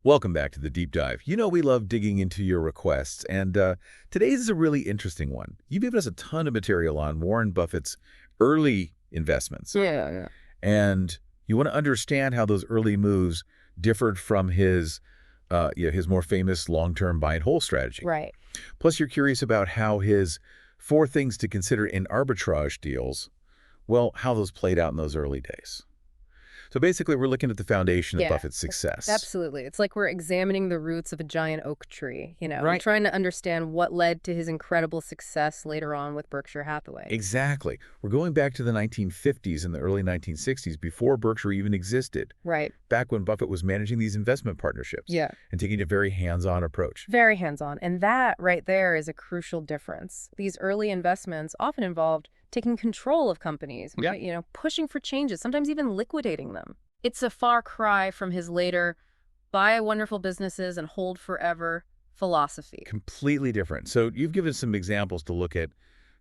Welcome back to the Deep Dive. You know we love digging into your requests, and today's is a really interesting one. You've given us a ton of material on Warren Buffett's early investments. Yeah. And you want to understand how those early moves differed from his more famous long-term buy and hold strategy. Right. Plus, you're curious about how his 4 things to consider in arbitrage deals, well, how those played out in those early days. So basically, we're looking at the foundation of Buffett's success. Absolutely. It's like we're examining the roots of a giant oak tree, Right. trying to understand what led to his incredible success later on with Berkshire Hathaway. Exactly. We're going back to the 1950s and the early 1960s, before Berkshire even existed. Right. Back when Buffett was managing these investment partnerships. Yeah. And taking a very hands-on approach. Very hands-on. And that right there is a crucial difference. These early investments often involved taking control of companies, pushing for changes, sometimes even liquidating them. It's a far cry from his later buy wonderful businesses and hold forever philosophy. Completely different. So you've given some examples to look at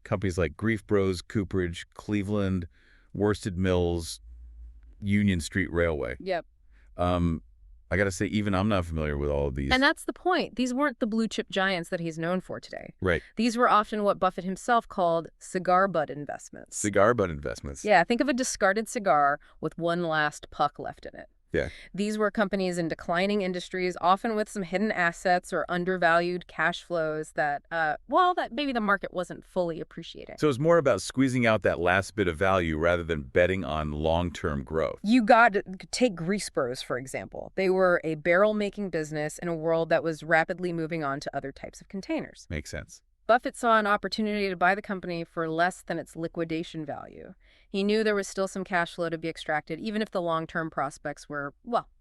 companies like Grief Bros, Cooperage, Cleveland, Worsted Mills, Union Street Railway. Yep. I got to say, even I'm not familiar with all of these. And that's the point. These weren't the blue chip giants that he's known for today. Right. These were often what Buffett himself called cigar butt investments. Cigar butt investments. Yeah, think of a discarded cigar with one last puck left in it. Yeah. These were companies in declining industries, often with some hidden assets or undervalued cash flows that maybe the market wasn't fully appreciating. So it's more about squeezing out that last bit of value rather than betting on long-term growth. You got to take Grease Bros, for example. They were a barrel-making business in a world that was rapidly moving on to other types of containers. Makes sense. Buffett saw an opportunity to buy the company for less than its liquidation value. He knew there was still some cash flow to be extracted, even if the long-term prospects were,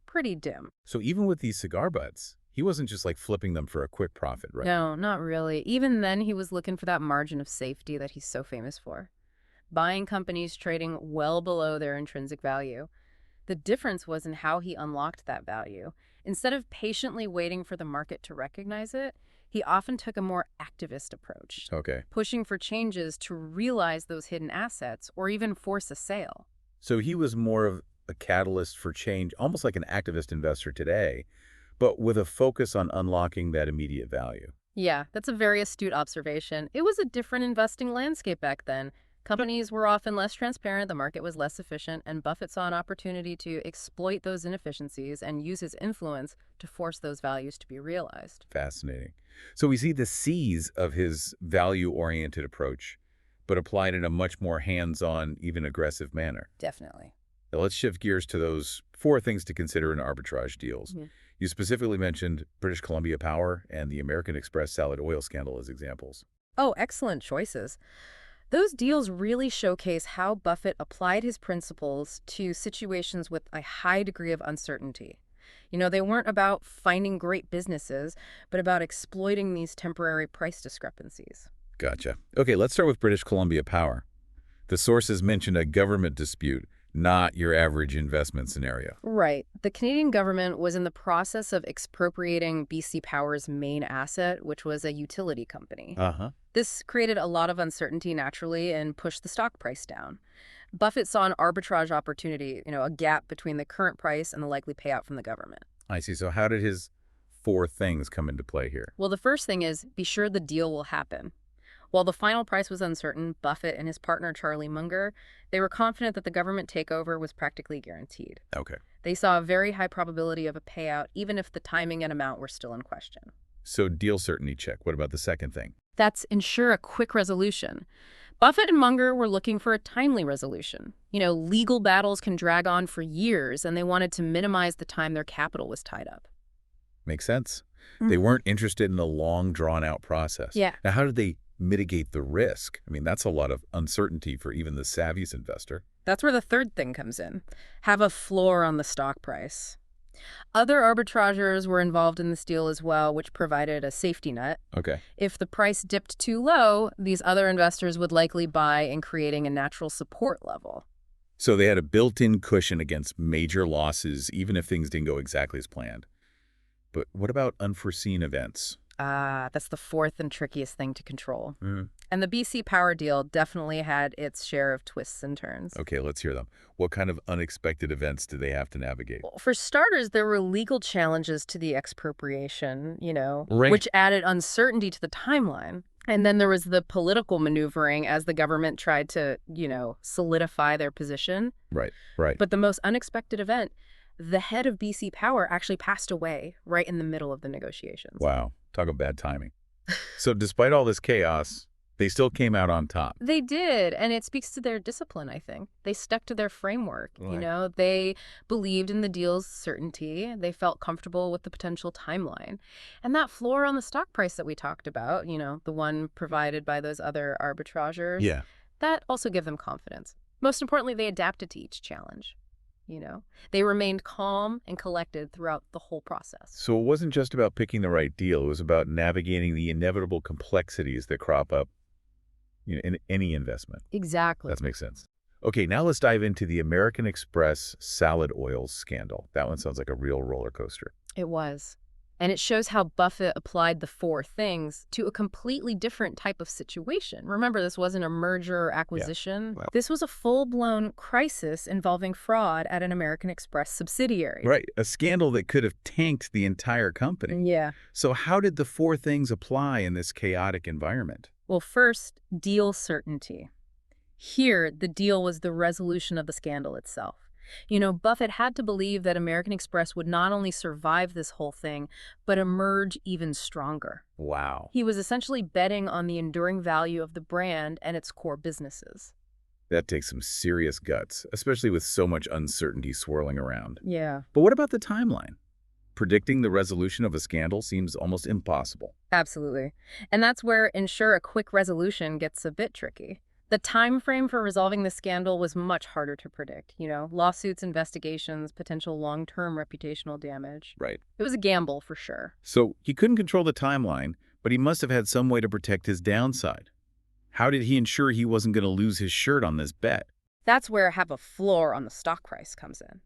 pretty dim. So even with these cigar butts, he wasn't just like flipping them for a quick profit, right? No, not really. Even then, he was looking for that margin of safety that he's so famous for. Buying companies trading well below their intrinsic value. The difference was in how he unlocked that value. Instead of patiently waiting for the market to recognize it, he often took a more activist approach, pushing for changes to realize those hidden assets or even force a sale. So he was more of a catalyst for change, almost like an activist investor today, but with a focus on unlocking that immediate value. Yeah, that's a very astute observation. It was a different investing landscape back then. Companies were often less transparent, the market was less efficient, and Buffett saw an opportunity to exploit those inefficiencies and use his influence to force those values to be realized. Fascinating. So we see the C's of his value-oriented approach, but applied in a much more hands-on, even aggressive manner. Definitely. Now let's shift gears to those 4 things to consider in arbitrage deals. You specifically mentioned British Columbia Power and the American Express salad oil scandal as examples. Oh, excellent choices. Those deals really showcase how Buffett applied his principles to situations with a high degree of uncertainty. They weren't about finding great businesses, but about exploiting these temporary price discrepancies. Gotcha. Okay, let's start with British Columbia Power. The sources mentioned a government dispute, not your average investment scenario. Right. The Canadian government was in the process of expropriating BC Power's main asset, which was a utility company. This created a lot of uncertainty naturally and pushed the stock price down. Buffett saw an arbitrage opportunity, a gap between the current price and the likely payout from the government. I see. So how did his 4 things come into play here? Well, the first thing is be sure the deal will happen. While the final price was uncertain, Buffett and his partner Charlie Munger, they were confident that the government takeover was practically guaranteed. Okay. They saw a very high probability of a payout, even if the timing and amount were still in question. So deal certainty check. What about the second thing? That's ensure a quick resolution. Buffett and Munger were looking for a timely resolution. Legal battles can drag on for years, and they wanted to minimize the time their capital was tied up. Makes sense. They weren't interested in a long, drawn-out process. Yeah. Now, how did they mitigate the risk? I mean, that's a lot of uncertainty for even the savviest investor. That's where the third thing comes in. Have a floor on the stock price. Other arbitrageurs were involved in this deal as well, which provided a safety net. Okay. If the price dipped too low, these other investors would likely buy in creating a natural support level. So they had a built-in cushion against major losses, even if things didn't go exactly as planned. But what about unforeseen events? That's the fourth and trickiest thing to control. And the BC Power deal definitely had its share of twists and turns. Okay, let's hear them. What kind of unexpected events did they have to navigate? Well, for starters, there were legal challenges to the expropriation, Right. which added uncertainty to the timeline. And then there was the political maneuvering as the government tried to, solidify their position. Right, right. But the most unexpected event, the head of BC Power actually passed away right in the middle of the negotiations. Wow, talk about bad timing. So despite all this chaos, they still came out on top. They did, and it speaks to their discipline, I think. They stuck to their framework, Right. They believed in the deal's certainty. They felt comfortable with the potential timeline. And that floor on the stock price that we talked about, the one provided by those other arbitrageurs, Yeah. that also gave them confidence. Most importantly, they adapted to each challenge. They remained calm and collected throughout the whole process. So it wasn't just about picking the right deal. It was about navigating the inevitable complexities that crop up, in any investment. Exactly. That makes sense. Okay, now let's dive into the American Express salad oils scandal. That one sounds like a real roller coaster. It was. And it shows how Buffett applied the four things to a completely different type of situation. Remember, this wasn't a merger or acquisition. Wow. This was a full-blown crisis involving fraud at an American Express subsidiary. Right, a scandal that could have tanked the entire company. Yeah. So how did the four things apply in this chaotic environment? Well, first, deal certainty. Here, the deal was the resolution of the scandal itself. Buffett had to believe that American Express would not only survive this whole thing, but emerge even stronger. Wow. He was essentially betting on the enduring value of the brand and its core businesses. That takes some serious guts, especially with so much uncertainty swirling around. Yeah. But what about the timeline? Predicting the resolution of a scandal seems almost impossible. Absolutely. And that's where ensure a quick resolution gets a bit tricky. The time frame for resolving the scandal was much harder to predict. Lawsuits, investigations, potential long-term reputational damage. Right. It was a gamble for sure. So he couldn't control the timeline, but he must have had some way to protect his downside. How did he ensure he wasn't going to lose his shirt on this bet? That's where have a floor on the stock price comes in.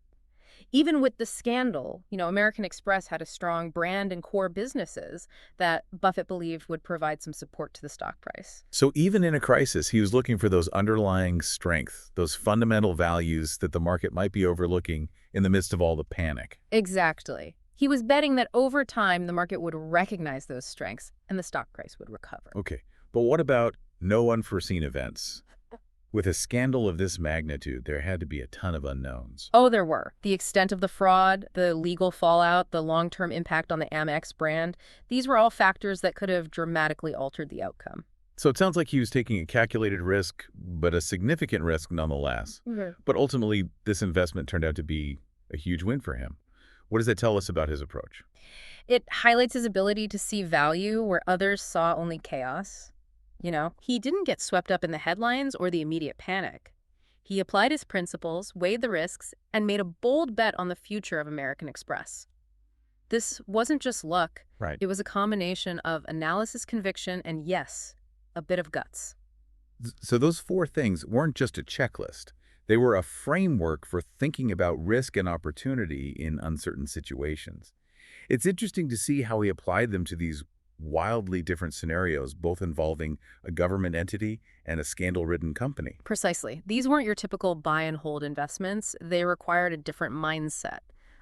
Even with the scandal, American Express had a strong brand and core businesses that Buffett believed would provide some support to the stock price. So even in a crisis, he was looking for those underlying strengths, those fundamental values that the market might be overlooking in the midst of all the panic. Exactly. He was betting that over time, the market would recognize those strengths and the stock price would recover. Okay, but what about no unforeseen events? With a scandal of this magnitude, there had to be a ton of unknowns. Oh, there were. The extent of the fraud, the legal fallout, the long-term impact on the Amex brand, these were all factors that could have dramatically altered the outcome. So it sounds like he was taking a calculated risk, but a significant risk nonetheless. But ultimately, this investment turned out to be a huge win for him. What does that tell us about his approach? It highlights his ability to see value where others saw only chaos. He didn't get swept up in the headlines or the immediate panic. He applied his principles, weighed the risks, and made a bold bet on the future of American Express. This wasn't just luck. Right. It was a combination of analysis, conviction, and yes, a bit of guts. So those four things weren't just a checklist. They were a framework for thinking about risk and opportunity in uncertain situations. It's interesting to see how he applied them to these wildly different scenarios, both involving a government entity and a scandal-ridden company. Precisely. These weren't your typical buy-and-hold investments. They required a different mindset,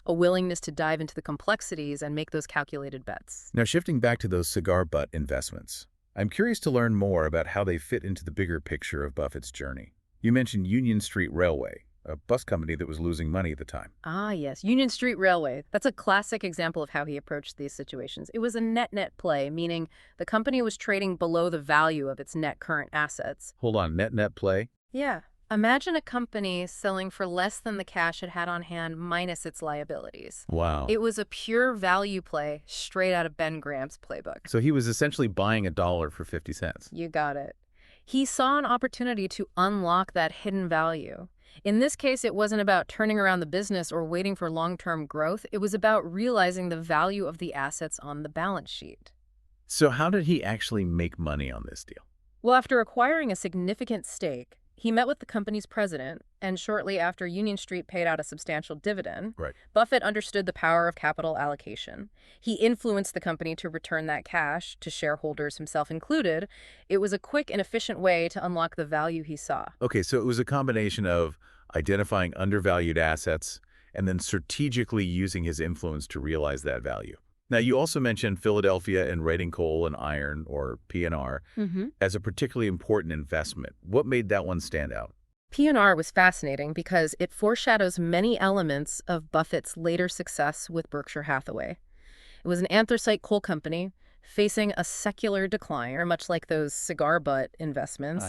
a willingness to dive into the complexities and make those calculated bets. Now, shifting back to those cigar butt investments, I'm curious to learn more about how they fit into the bigger picture of Buffett's journey. You mentioned Union Street Railway, a bus company that was losing money at the time. Ah, yes. Union Street Railway. That's a classic example of how he approached these situations. It was a net-net play, meaning the company was trading below the value of its net current assets. Hold on, net play? Yeah. Imagine a company selling for less than the cash it had on hand minus its liabilities. Wow. It was a pure value play straight out of Ben Graham's playbook. So he was essentially buying a dollar for 50 cents. You got it. He saw an opportunity to unlock that hidden value. In this case, it wasn't about turning around the business or waiting for long-term growth. It was about realizing the value of the assets on the balance sheet. So how did he actually make money on this deal? Well, after acquiring a significant stake, He met with the company's president, and shortly after Union Street paid out a substantial dividend, Right. Buffett understood the power of capital allocation. He influenced the company to return that cash to shareholders, himself included. It was a quick and efficient way to unlock the value he saw. Okay, so it was a combination of identifying undervalued assets and then strategically using his influence to realize that value. Now, you also mentioned Philadelphia and Reading Coal and Iron, or P&R, as a particularly important investment. What made that one stand out? P&R was fascinating because it foreshadows many elements of Buffett's later success with Berkshire Hathaway. It was an anthracite coal company facing a secular decline, or much like those cigar butt investments,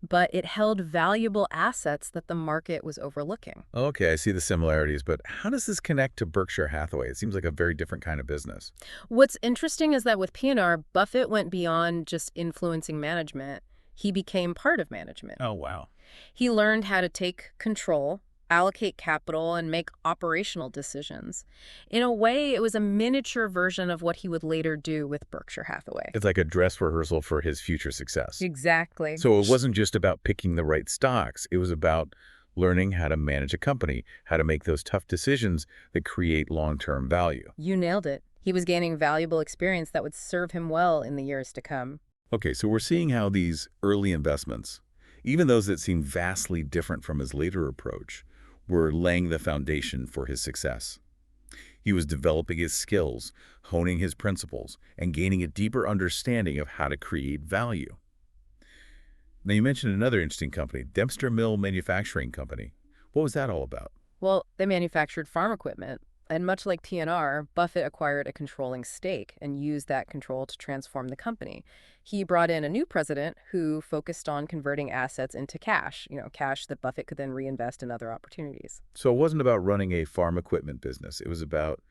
but it held valuable assets that the market was overlooking. Okay, I see the similarities, but how does this connect to Berkshire Hathaway? It seems like a very different kind of business. What's interesting is that with P&R, Buffett went beyond just influencing management. He became part of management. Oh, wow. He learned how to take control, allocate capital, and make operational decisions. In a way, it was a miniature version of what he would later do with Berkshire Hathaway. It's like a dress rehearsal for his future success. Exactly. So it wasn't just about picking the right stocks. It was about learning how to manage a company, how to make those tough decisions that create long-term value. You nailed it. He was gaining valuable experience that would serve him well in the years to come. Okay, so we're seeing how these early investments, even those that seem vastly different from his later approach, were laying the foundation for his success. He was developing his skills, honing his principles, and gaining a deeper understanding of how to create value. Now, you mentioned another interesting company, Dempster Mill Manufacturing Company. What was that all about? Well, they manufactured farm equipment, and much like P&R, Buffett acquired a controlling stake and used that control to transform the company. He brought in a new president who focused on converting assets into cash, cash that Buffett could then reinvest in other opportunities. So it wasn't about running a farm equipment business. It was about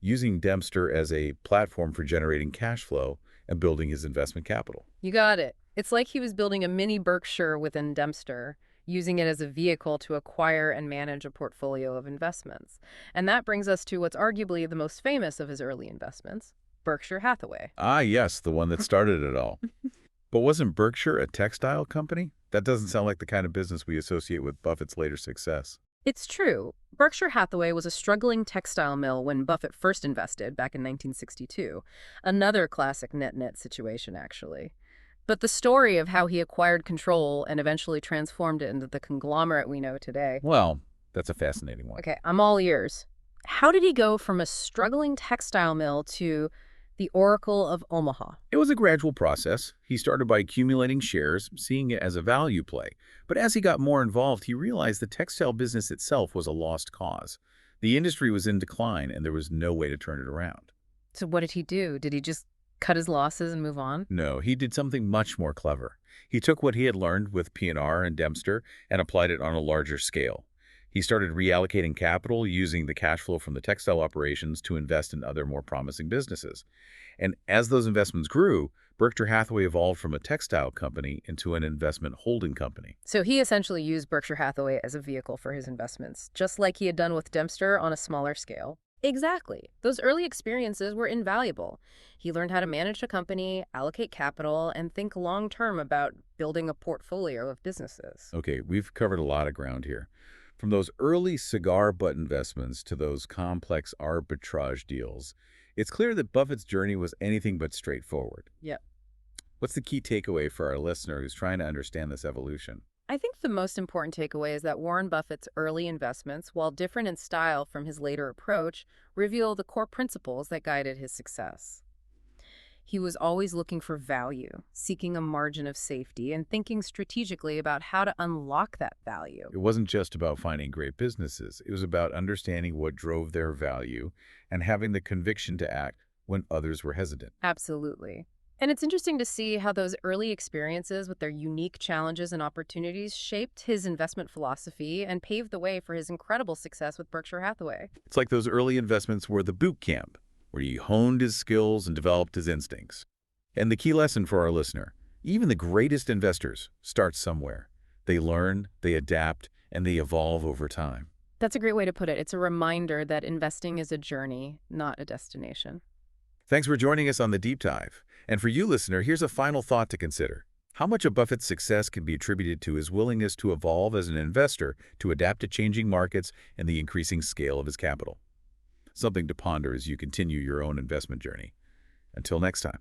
using Dempster as a platform for generating cash flow and building his investment capital. You got it. It's like he was building a mini Berkshire within Dempster, using it as a vehicle to acquire and manage a portfolio of investments. And that brings us to what's arguably the most famous of his early investments, Berkshire Hathaway. Ah, yes, the one that started it all. But wasn't Berkshire a textile company? That doesn't sound like the kind of business we associate with Buffett's later success. It's true. Berkshire Hathaway was a struggling textile mill when Buffett first invested back in 1962. Another classic net-net situation, actually. But the story of how he acquired control and eventually transformed it into the conglomerate we know today. Well, that's a fascinating one. Okay, I'm all ears. How did he go from a struggling textile mill to the Oracle of Omaha? It was a gradual process. He started by accumulating shares, seeing it as a value play. But as he got more involved, he realized the textile business itself was a lost cause. The industry was in decline, and there was no way to turn it around. So what did he do? Did he just cut his losses and move on? No, he did something much more clever. He took what he had learned with P&R and Dempster and applied it on a larger scale. He started reallocating capital using the cash flow from the textile operations to invest in other more promising businesses. And as those investments grew, Berkshire Hathaway evolved from a textile company into an investment holding company. So he essentially used Berkshire Hathaway as a vehicle for his investments, just like he had done with Dempster on a smaller scale. Exactly. Those early experiences were invaluable. He learned how to manage a company, allocate capital, and think long-term about building a portfolio of businesses. Okay, we've covered a lot of ground here. From those early cigar butt investments to those complex arbitrage deals, it's clear that Buffett's journey was anything but straightforward. Yep. What's the key takeaway for our listener who's trying to understand this evolution? I think the most important takeaway is that Warren Buffett's early investments, while different in style from his later approach, reveal the core principles that guided his success. He was always looking for value, seeking a margin of safety, and thinking strategically about how to unlock that value. It wasn't just about finding great businesses. It was about understanding what drove their value and having the conviction to act when others were hesitant. Absolutely. And it's interesting to see how those early experiences with their unique challenges and opportunities shaped his investment philosophy and paved the way for his incredible success with Berkshire Hathaway. It's like those early investments were the boot camp, where he honed his skills and developed his instincts. And the key lesson for our listener, even the greatest investors start somewhere. They learn, they adapt, and they evolve over time. That's a great way to put it. It's a reminder that investing is a journey, not a destination. Thanks for joining us on The Deep Dive. And for you, listener, here's a final thought to consider. How much of Buffett's success can be attributed to his willingness to evolve as an investor to adapt to changing markets and the increasing scale of his capital? Something to ponder as you continue your own investment journey. Until next time.